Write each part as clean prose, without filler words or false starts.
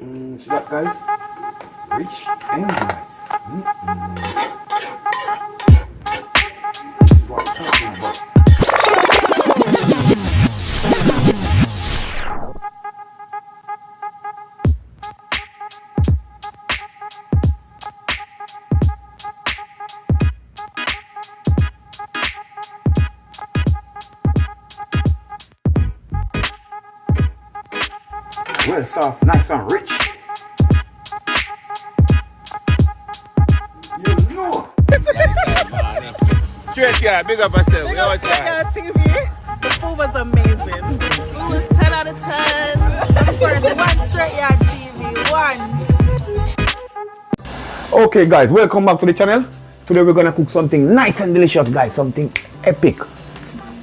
See that, guys? Rich and nice. This is what I'm talking about. Well soft, nice and rich. You know. Str8yaad, big up yourself. Big up Str8yaad TV. The food was amazing. The food was 10 out of 10. Of course, one Str8yaad TV. One. Okay guys, welcome back to the channel. Today we're gonna cook something nice and delicious, guys. Something epic.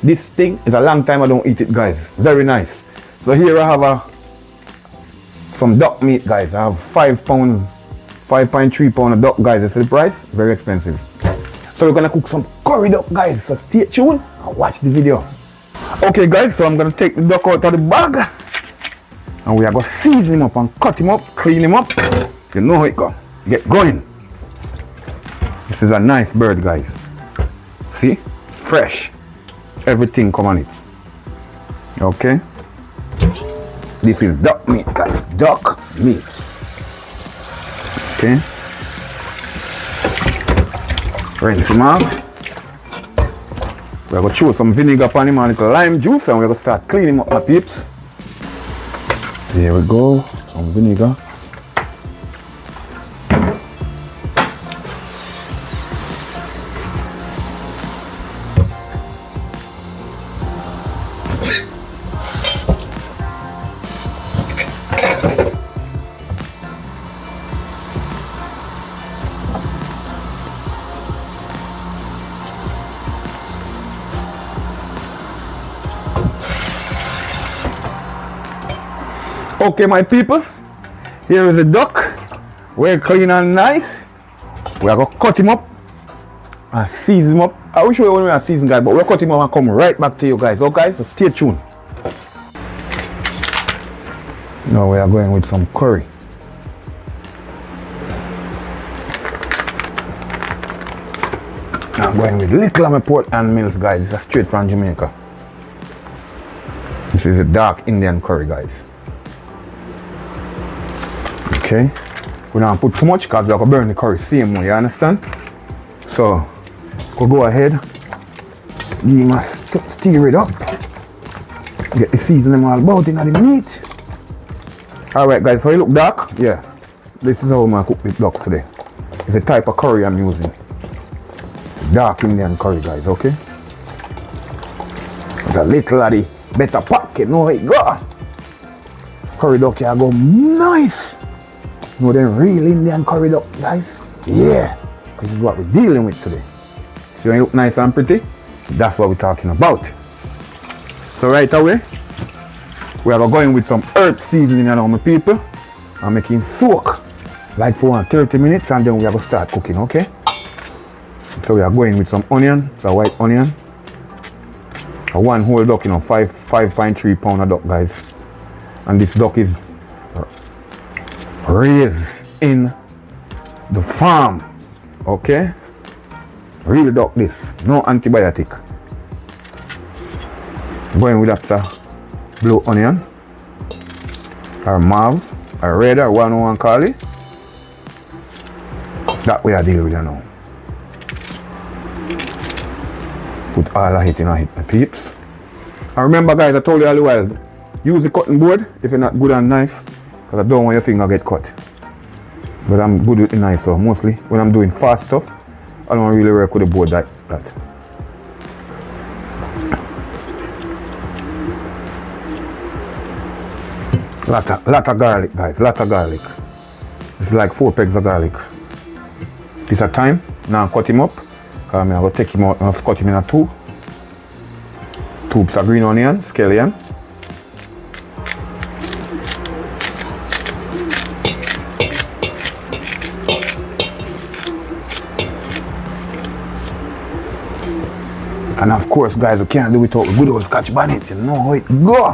This thing is a long time I don't eat it, guys. Very nice. So here I have some duck meat, guys. I have 5 pounds, 5.3 pounds of duck, guys. This is the price. Very expensive. So we're gonna cook some curry duck, guys. So stay tuned and watch the video. Okay guys, so I'm gonna take the duck out of the bag and we are gonna season him up and cut him up, clean him up. You know how it go. Get going. This is a nice bird, guys. See? Fresh. Everything come on it. Okay? This is duck meat, guys. Duck meat. Okay? Rinse him off. We're going to throw some vinegar upon him and a little lime juice and we're going to start cleaning up my peeps. There we go. Some vinegar. Okay, my people, here is the duck. Well clean and nice. We are going to cut him up and season him up. I wish we were going to season, guys, but we'll cut him up and come right back to you guys. Okay, so stay tuned. Now we are going with some curry. I'm going with little of my Portland Mills, guys. This is straight from Jamaica. This is a dark Indian curry, guys. Okay, we don't put too much because we are going to burn the curry same way, you understand? So, we'll go ahead, give him a stir it up, get the seasoning all about in the meat. Alright guys, so it look dark? Yeah, this is how I'm going to cook this duck today. It's a type of curry I'm using. Dark Indian curry, guys, okay? With a little of the better pocket, know how it go. Curry duck here go nice. No, then real Indian curry duck, guys. Yeah, this is what we're dealing with today. See when it look nice and pretty? That's what we're talking about. So right away, we are going with some earth seasoning, you know, my people. I'm making soak like for 30 minutes and then we are going to start cooking, okay? So we are going with some onion, it's a white onion. A one whole duck, you know, 5.3 pound of duck, guys. And this duck is raised in the farm, okay? Real duck this, no antibiotic. Going with that blue onion, or mauve, or red, or one call it. That way I deal with it now. Put all of it in it, my peeps. And remember guys, I told you all the while, use the cutting board if you're not good on knife. Because I don't want your finger get cut. But I'm good with the knife, so mostly when I'm doing fast stuff, I don't really work with the board like that. Lot of garlic, guys, lot of garlic. It's like 4 pegs of garlic. This a time, now cut him up. I'm going to take him out and cut him in a 2. Tubes of green onion, scallion. And of course, guys, we can't do it without good old Scotch bonnet. You know how it go.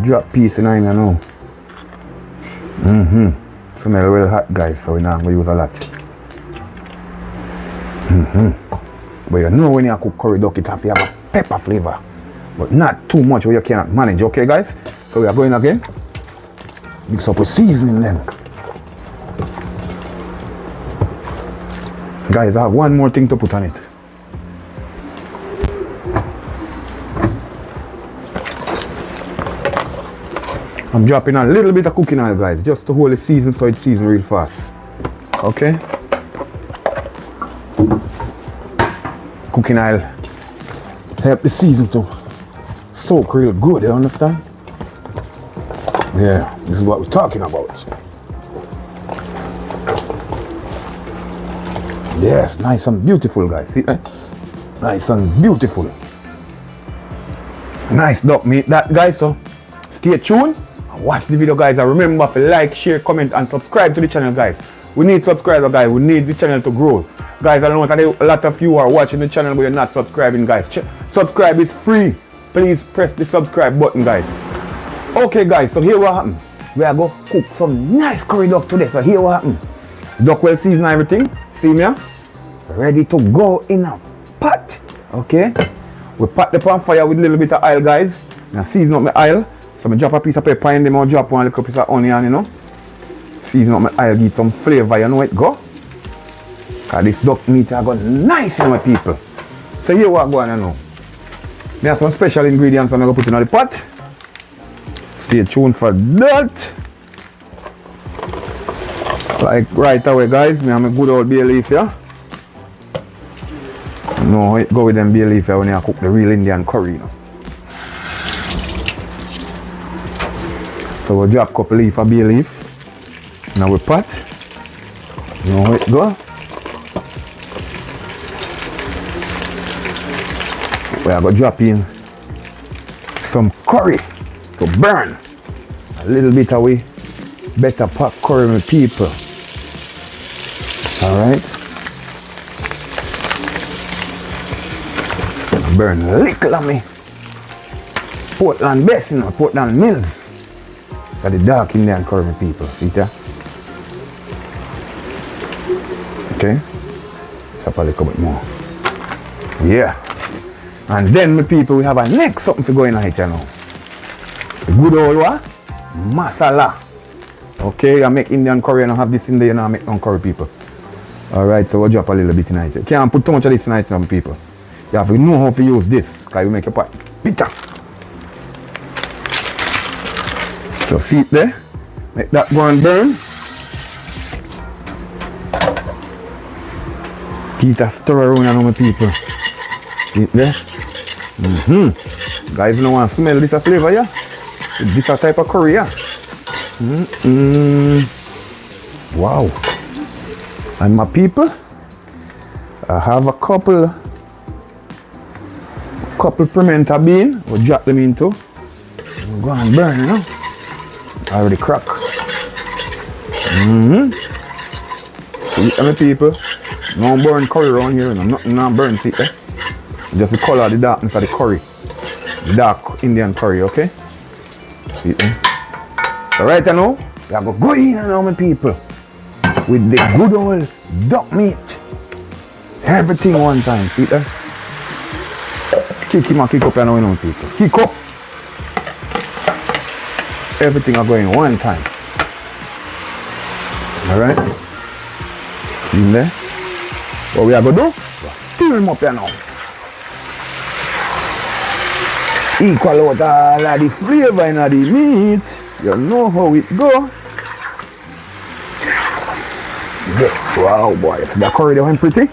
Drop piece in here now. Smell real hot, guys, so we're not going to use a lot. But you know when you cook curry duck, it has to have a pepper flavor. But not too much where you cannot manage, okay guys? So we are going again. Mix up with seasoning then. Guys, I have one more thing to put on it. I'm dropping a little bit of cooking oil, guys, just to hold the season so it seasons real fast. Okay? Cooking oil help the season to soak real good, you understand? Yeah, this is what we're talking about. Yes, nice and beautiful, guys. See that? Nice and beautiful. Nice duck meat that, guys. So stay tuned and watch the video, guys. And remember to like, share, comment and subscribe to the channel, guys. We need subscribers, guys. We need the channel to grow. Guys, I know that a lot of you are watching the channel but you're not subscribing, guys. Subscribe is free. Please press the subscribe button, guys. Okay, guys, so here what happened. We are going to cook some nice curry duck today. So here what happened. Duck well seasoned and everything. See me here? Ready to go in a pot. Okay? We pot the pan fire with a little bit of oil, guys. Now season up my oil. So I drop a piece of pepper in them or drop one little piece of onion, you know. Season up my oil, give some flavor, you know it go. Cause this duck meat are going nice, you know, my people. So here what I'm going to know. There are some special ingredients I'm going to put in the pot. Stay tuned for that. Like right away, guys, me have a good old bay leaf here. You know how it go with them bay leaf here when you cook the real Indian curry, you know. So we'll drop a couple leaf of bay leaf in our pot. You know how it go. We are going to drop in some curry to burn. A little bit away. Better pot curry, my people. Alright. Burn a little of me. Portland best, you know, Portland Mills. Got the dark Indian curry, my people. See that? Okay. Chop a little bit more. Yeah. And then, my people, we have a next something to go in here now. The good old what? Masala. Okay, I make Indian curry and I have this in there and I make no curry, people. Alright, so we'll drop a little bit in it. You can't put too much of this in it, some people. You have to know how to use this, because you make your pot bitter. So see it there. Make that go and burn. Keep that stir around, you know, my people. See it there. Guys, you don't want to smell this flavor, yeah? This type of curry, yeah? Wow. And my people, I have a couple pimento bean. We'll drop them into. We'll go and burn, you know. Already crack. See, my people, no burn curry around here, no, nothing not burn, see there. Just the color, the darkness of the curry. The dark Indian curry, okay? See there. So right now, we are going to go in now, my people. With the good old duck meat. Everything one time, see there. Kick him and kick up, you know, people. Kick up. Everything are going one time. Alright? In there. What we are going to do? We'll stir him up here now. Equal out all of the flavor in the meat. You know how it go. Yeah. Wow, boy. So the curry went pretty.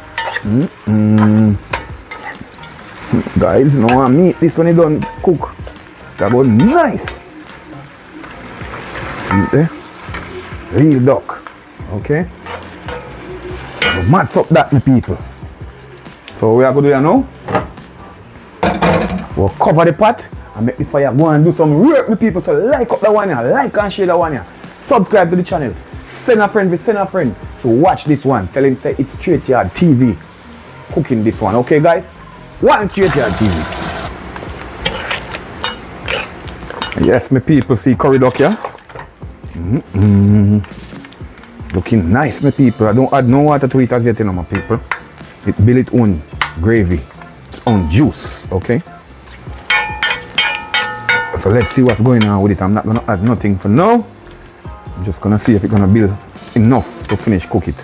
Guys, you know, meat this when it done cook. That was nice. Real duck. Okay? So match up that, my people. So we are going to do now. We'll cover the pot and make the fire go and do some work, my people. So like up that one here, like and share that one here. Subscribe to the channel. Send a friend to watch this one. Tell him say it's Str8yaad TV cooking this one. Okay, guys? One Str8yaad TV. Yes, my people, see curry duck here. Looking nice, my people. I don't add no water to it as yet, you know, my people. It build its own gravy, its own juice, okay? So let's see what's going on with it. I'm not gonna add nothing for now. I'm just gonna see if it's gonna build enough to finish cook it.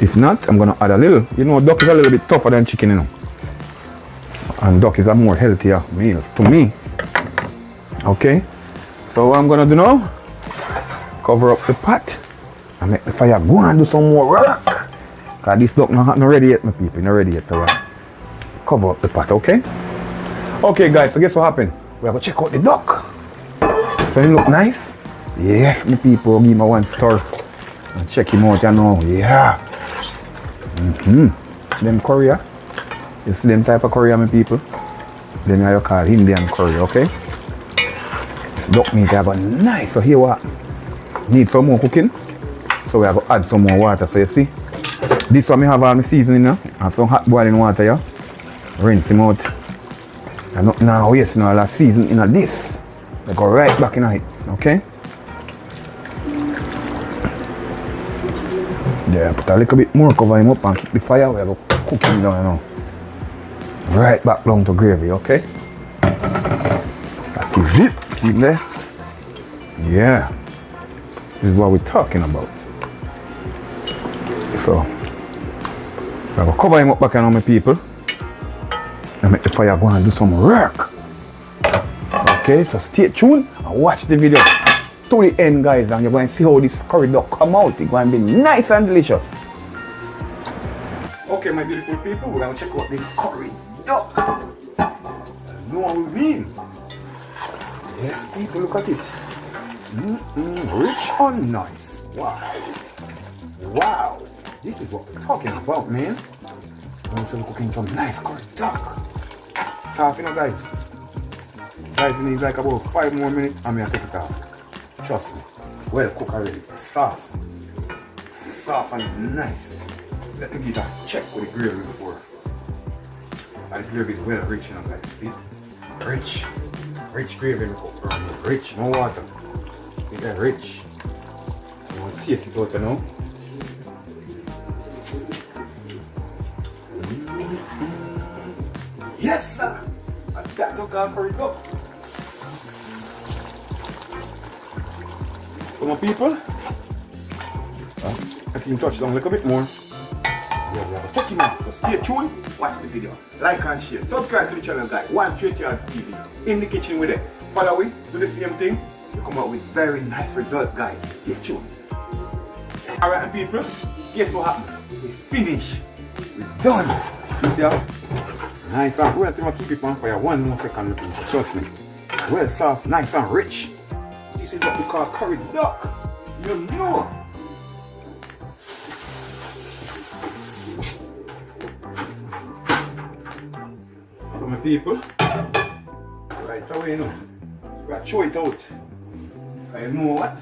If not, I'm gonna add a little. You know, duck is a little bit tougher than chicken, you know. And duck is a more healthier meal to me. Okay? So what I'm gonna do now, cover up the pot and make the fire go and do some more work. Cause this duck not ready yet, my people, not ready yet. So cover up the pot, okay? Okay guys, so guess what happened? We're gonna check out the duck. So it look nice? Yes, my people, give me one stir and check him out, you know. Yeah. Them curry, you see them type of curry, my people? Then you call Indian curry, okay? This duck meat I got nice. So here what? Need some more cooking. So we are going to add some more water. So you see, this one I have all my seasoning now. And some hot boiling water here. Rinse him out. And not now wasting all that seasoning in this. They go right back in it. Okay? There, put a little bit more, cover him up and keep the fire. We are going to cook him down, you know. Right back down to gravy, okay? That is it. See there? Yeah. This is what we're talking about. So, I'm going to cover him up back on my people and make the fire go and do some work. Okay, so stay tuned and watch the video to the end, guys, and you're going to see how this curry duck come out. It's going to be nice and delicious. Okay, my beautiful people, we're going to check out the curry duck. You know what we mean? Yes, people, look at it. Rich and nice. Wow. Wow. This is what we're talking about, man. I'm also cooking some nice curry duck. Soft, you know, guys. Guys, it needs like about 5 more minutes and I'll take it off. Trust me. Well cooked already. Soft. Soft and nice. Let me get a check with the gravy before. And the gravy is well rich, you know, guys. See? Rich. Rich gravy. Rich. No water. See that? Rich. You want to taste it out, you know? Yes, sir! And that duck and curry duck. So my people, I can touch down a little bit more. Yeah, we have to take him out. So stay tuned, watch the video, like and share, subscribe to the channel, guys. Str8yaad TV. In the kitchen with it. Follow me, do the same thing. We come out with very nice results, guys. Stay tuned. Alright, people, guess what happened? We finished. We're done. Yeah. Nice and well, I'm going to keep it on fire 1 more second, people. Trust me. Well soft, nice and rich. This is what we call curry duck. You know. So my people, right away, you know, we gotta throw it out. And you know what?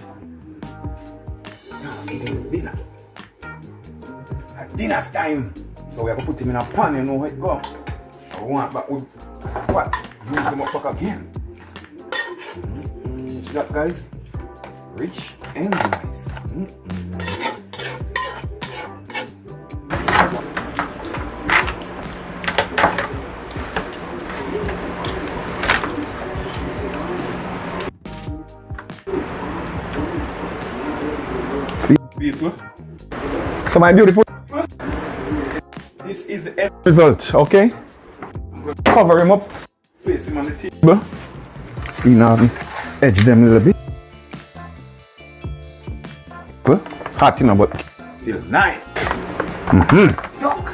Now I'm eating dinner. At dinner time. So we have to put him in a pan, you know how it go. I want back with what? Use them up back again. See that, guys? Rich and nice. See, people? So my beautiful, this is the end result, okay? I'm going to cover him up, place him on the table. Clean out and edge them a little bit. Hot, you know, but still nice. Look,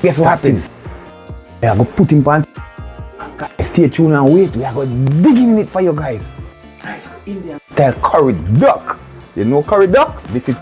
guess what happens? We are going to put him on. Guys, stay tuned and wait. We are going to dig in it for you guys. Nice Indian style curry duck. You know curry duck? This is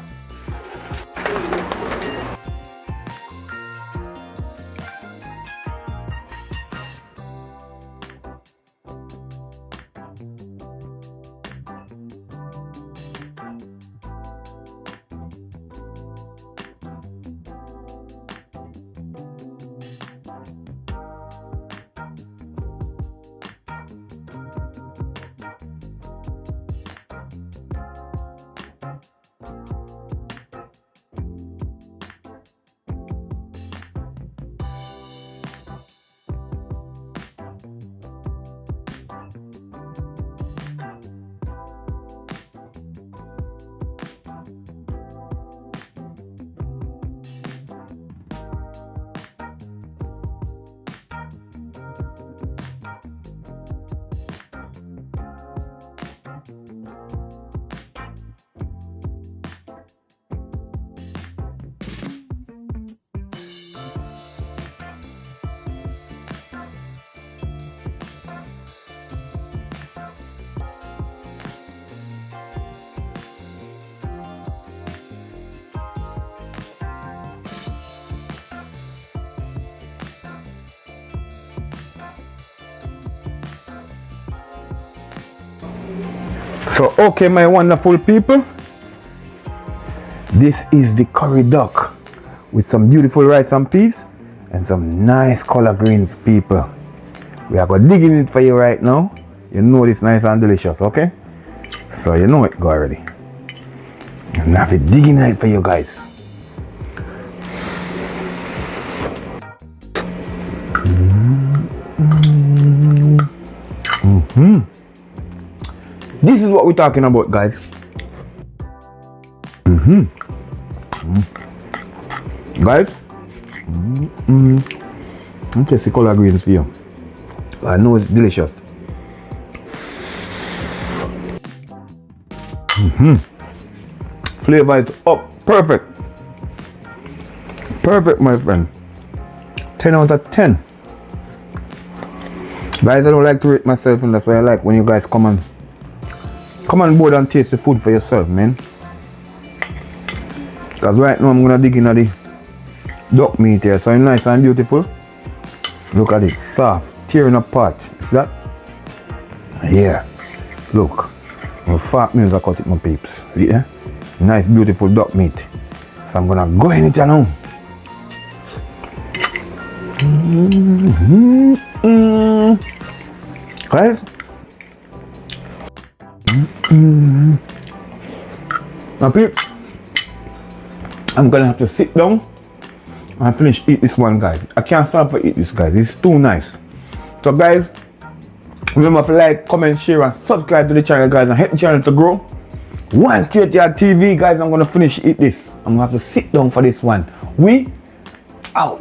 So okay, my wonderful people, this is the curry duck with some beautiful rice and peas and some nice collard greens, people. We are going to dig in it for you right now. You know it's nice and delicious, okay? So you know it go already. And have it digging in it for you guys. This is what we're talking about, guys. Guys, I'm tasting collard greens for you. I know it's delicious. Flavor is up, perfect. Perfect, my friend. 10 out of 10. Guys, I don't like to rate myself, and that's why I like when you guys come on board and taste the food for yourself, man. Because right now I'm gonna dig in the duck meat here, so it's nice and beautiful. Look at it, soft, tearing apart. See that? Yeah. Look. My fat meals I cut it, my peeps. Yeah? Nice, beautiful duck meat. So I'm gonna go in it now. Guys. Now peeps, I'm gonna have to sit down and finish eat this one, guys. I can't stop to eat this, guys. It's too nice. So guys, remember to like, comment, share and subscribe to the channel, guys, and help the channel to grow. Str8yaad TV, guys. I'm gonna finish eat this. I'm gonna have to sit down for this one. We out.